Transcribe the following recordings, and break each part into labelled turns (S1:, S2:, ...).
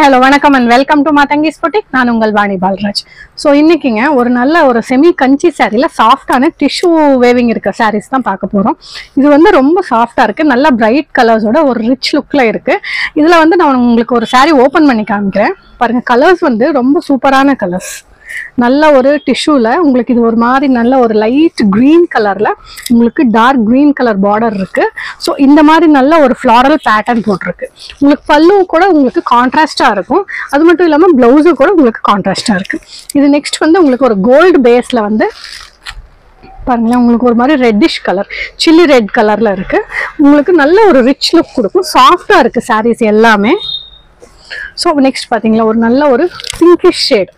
S1: hello, vanakkam and welcome to Matangi's Boutique. நான் உங்கள் Vani Palraj. So இன்னைக்குங்க ஒரு நல்ல ஒரு செமி கஞ்சி சாரியில் சாஃப்டான டிஷ்யூ வேவிங் இருக்க சாரீஸ் தான் பார்க்க போகிறோம். இது வந்து ரொம்ப சாஃப்டாக இருக்குது, நல்ல பிரைட் கலர்ஸோட ஒரு ரிச் லுக்கில் இருக்குது. இதில் வந்து நான் உங்களுக்கு ஒரு சாரீ ஓப்பன் பண்ணி காமிக்கிறேன் பாருங்கள். கலர்ஸ் வந்து ரொம்ப சூப்பரான கலர்ஸ், நல்ல ஒரு டிஷ்யூல உங்களுக்கு இது ஒரு மாதிரி நல்ல ஒரு லைட் கிரீன் கலர்ல உங்களுக்கு டார்க் கிரீன் கலர் பார்டர் இருக்கு. ஸோ இந்த மாதிரி நல்ல ஒரு ஃப்ளாரல் பேட்டர்ன் போட்டிருக்கு. உங்களுக்கு பல்லு கூட உங்களுக்கு கான்ட்ராஸ்டா இருக்கும், அது மட்டும் இல்லாம பிளவுஸு கூட உங்களுக்கு கான்ட்ராஸ்டா இருக்கு. இது நெக்ஸ்ட் வந்து உங்களுக்கு ஒரு கோல்டு பேஸ்ல வந்து பாருங்களேன், உங்களுக்கு ஒரு மாதிரி ரெட்டிஷ் கலர் சில்லி ரெட் கலர்ல இருக்கு. உங்களுக்கு நல்ல ஒரு ரிச் லுக் கொடுக்கும், சாஃப்டா இருக்கு சாரீஸ் எல்லாமே. ஸோ நெக்ஸ்ட் பாத்தீங்களா ஒரு நல்ல ஒரு பிங்கிஷ் ஷேட்.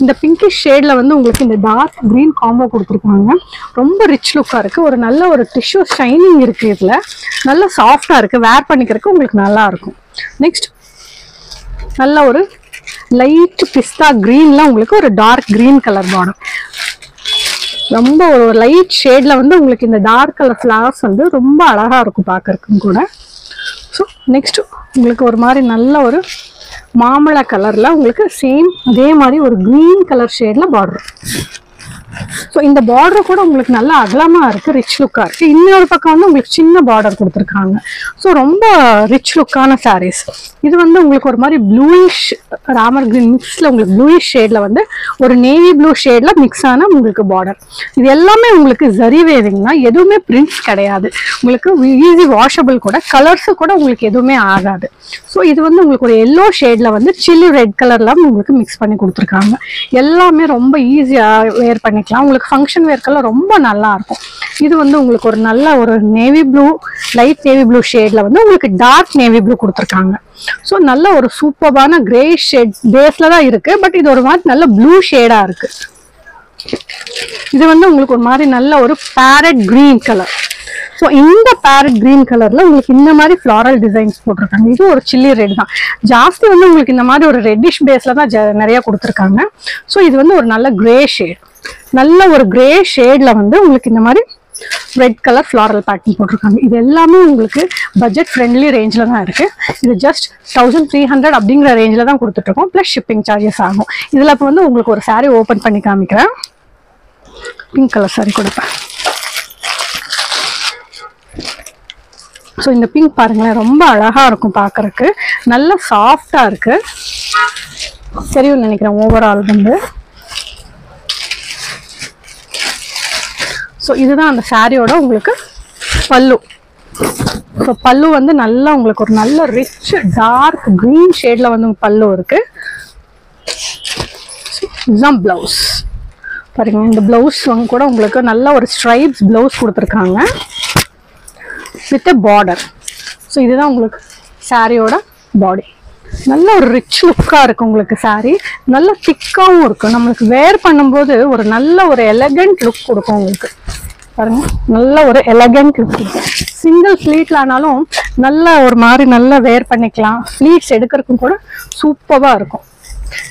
S1: இந்த பிங்கிஷ் ஷேட்ல வந்து உங்களுக்கு இந்த டார்க் கிரீன் காம்போ கொடுத்துருக்காங்க. ரொம்ப ரிச் லுக்கா இருக்கு, ஒரு நல்ல ஒரு டிஷ்யூ ஷைனிங் இருக்கு, இதுல நல்ல சாஃப்டா இருக்கு, வேர் பண்ணிக்கிறதுக்கு உங்களுக்கு நல்லா இருக்கும். நெக்ஸ்ட் நல்ல ஒரு லைட் பிஸ்தா கிரீன்ல உங்களுக்கு ஒரு டார்க் கிரீன் கலர் பார்டர். ரொம்ப ஒரு லைட் ஷேட்ல வந்து உங்களுக்கு இந்த டார்க் கலர் ஃபிளவர்ஸ் வந்து ரொம்ப அழகா இருக்கும் பார்க்கறதுக்கும் கூட. ஸோ நெக்ஸ்ட் உங்களுக்கு ஒரு மாதிரி நல்ல ஒரு மாம்பழ கலர்ல உங்களுக்கு சேம் அதே மாதிரி ஒரு கிரீன் கலர் ஷேட்ல பார்டர். ஸோ இந்த பார்டர் கூட உங்களுக்கு நல்ல அகலமா இருக்கு, ரிச் லுக்கா இருக்கு. இன்னொரு பக்கம் வந்து உங்களுக்கு சின்ன பார்டர் கொடுத்துருக்காங்க. ஸோ ரொம்ப ரிச் லுக்கான சாரீஸ். இது வந்து உங்களுக்கு ஒரு மாதிரி ப்ளூயிஷ் ராமர் கிரீன் மிக்ஸ்ல உங்களுக்கு ப்ளூயிஷ் ஷேட்ல வந்து ஒரு நேவி ப்ளூ ஷேட்ல மிக்ஸ் ஆன உங்களுக்கு பார்டர். இது எல்லாமே உங்களுக்கு ஜரி வேவிங்னா, எதுவுமே பிரிண்ட்ஸ் கிடையாது, உங்களுக்கு ஈஸி வாஷபிள் கூட, கலர்ஸு கூட உங்களுக்கு எதுவுமே ஆகாது. ஸோ இது வந்து உங்களுக்கு ஒரு எல்லோ ஷேட்ல வந்து சில்லி ரெட் கலர்ல உங்களுக்கு மிக்ஸ் பண்ணி கொடுத்துருக்காங்க. எல்லாமே ரொம்ப ஈஸியா வேர் பண்ணிக்கலாம், உங்களுக்கு ஃபங்க்ஷன் வேர்க்கெல்லாம் ரொம்ப நல்லா இருக்கும். இது வந்து உங்களுக்கு ஒரு நல்ல ஒரு navy blue light navy blue ஷேட்ல வந்து உங்களுக்கு டார்க் நேவி ப்ளூ கொடுத்துருக்காங்க. ஸோ நல்ல ஒரு சூப்பரான கிரே ஷேட் பேஸ்ல தான் இருக்கு, பட் இது ஒரு மாதிரி நல்ல ப்ளூ ஷேடா இருக்கு. இது வந்து உங்களுக்கு ஒரு மாதிரி நல்ல ஒரு பேரட் கிரீன் கலர். ஸோ இந்த பேரட் கிரீன் கலர்ல உங்களுக்கு இந்த மாதிரி ஃப்ளாரல் டிசைன்ஸ் போட்டிருக்காங்க. இது ஒரு சில்லி ரெட் தான், ஜாஸ்தி வந்து உங்களுக்கு இந்த மாதிரி ஒரு ரெட்டிஷ் பேஸ்ல தான் நிறைய கொடுத்துருக்காங்க. ஸோ இது வந்து ஒரு நல்ல கிரே ஷேட், நல்ல ஒரு கிரே ஷேட்ல வந்து உங்களுக்கு இந்த மாதிரி ரெட் கலர் ஃப்ளாரல் பேட்டர்ன் போட்டிருக்காங்க. இது எல்லாமே உங்களுக்கு பட்ஜெட் ஃப்ரெண்ட்லி ரேஞ்சில் தான் இருக்கு. இது ஜஸ்ட் 1300 அப்படிங்கிற ரேஞ்சில் தான் கொடுத்துட்டு இருக்கோம், ப்ளஸ் ஷிப்பிங் சார்ஜஸ் ஆகும். இதில் இப்போ வந்து உங்களுக்கு ஒரு சாரீ ஓப்பன் பண்ணி காமிக்கிறேன். பிங்க் கலர் சாரீ கொடுப்பேன். ஸோ இந்த பிங்க் பாருங்களேன், ரொம்ப அழகா இருக்கும் பார்க்கறதுக்கு, நல்ல சாஃப்டா இருக்கு. தெரியும் நினைக்கிறேன் ஓவரால் வந்து. ஸோ இதுதான் அந்த சாரியோட உங்களுக்கு பல்லு. ஸோ பல்லு வந்து நல்லா உங்களுக்கு ஒரு நல்ல ரிச் டார்க் கிரீன் ஷேட்ல வந்து பல்லு இருக்கு. இதுதான் பிளவுஸ் பாருங்க. இந்த பிளவுஸ் கூட உங்களுக்கு நல்ல ஒரு ஸ்ட்ரைப்ஸ் பிளவுஸ் கொடுத்துருக்காங்க வித் பார்டர். ஸோ இதுதான் உங்களுக்கு சாரியோட பாடி. நல்ல ஒரு ரிச் லுக்கா இருக்கு உங்களுக்கு சாரி, நல்ல திக்காவும் இருக்கும். நம்மளுக்கு வேர் பண்ணும்போது ஒரு நல்ல ஒரு எலகண்ட் லுக் கொடுக்கும் உங்களுக்கு பாருங்க, நல்ல ஒரு எலகண்ட் லுக் கொடுக்கும். சிங்கிள் ஃபிளீட்ல ஆனாலும் நல்ல ஒரு மாதிரி நல்லா வேர் பண்ணிக்கலாம், ஃபிளீட்ஸ் எடுக்கிறதுக்கும் கூட சூப்பரா இருக்கும்.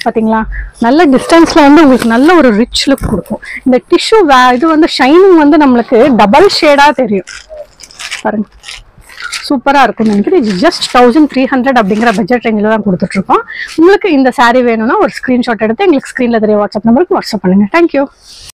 S1: பாத்தீங்களா, நல்ல டிஸ்டன்ஸ்ல வந்து உங்களுக்கு நல்ல ஒரு ரிச் லுக் கொடுக்கும். இந்த டிஷ்யூ இது வந்து ஷைனிங் வந்து நம்மளுக்கு டபுள் ஷேடா தெரியும் பாருங்க, சூப்பரா இருக்கும். நினைக்கிறேன் இது ஜஸ்ட் 1300 அப்படிங்கிற பட்ஜெட் ரேஞ்சில் தான் கொடுத்துட்டு இருக்கோம். உங்களுக்கு இந்த சாரீ வேணும்னா ஒரு ஸ்கிரீன்ஷாட் எடுத்து எங்களுக்கு ஸ்கிரீன்ல தெரிய வாட்ஸ்அப் நம்பருக்கு வாட்ஸ்அப் பண்ணுங்க. தேங்க்யூ.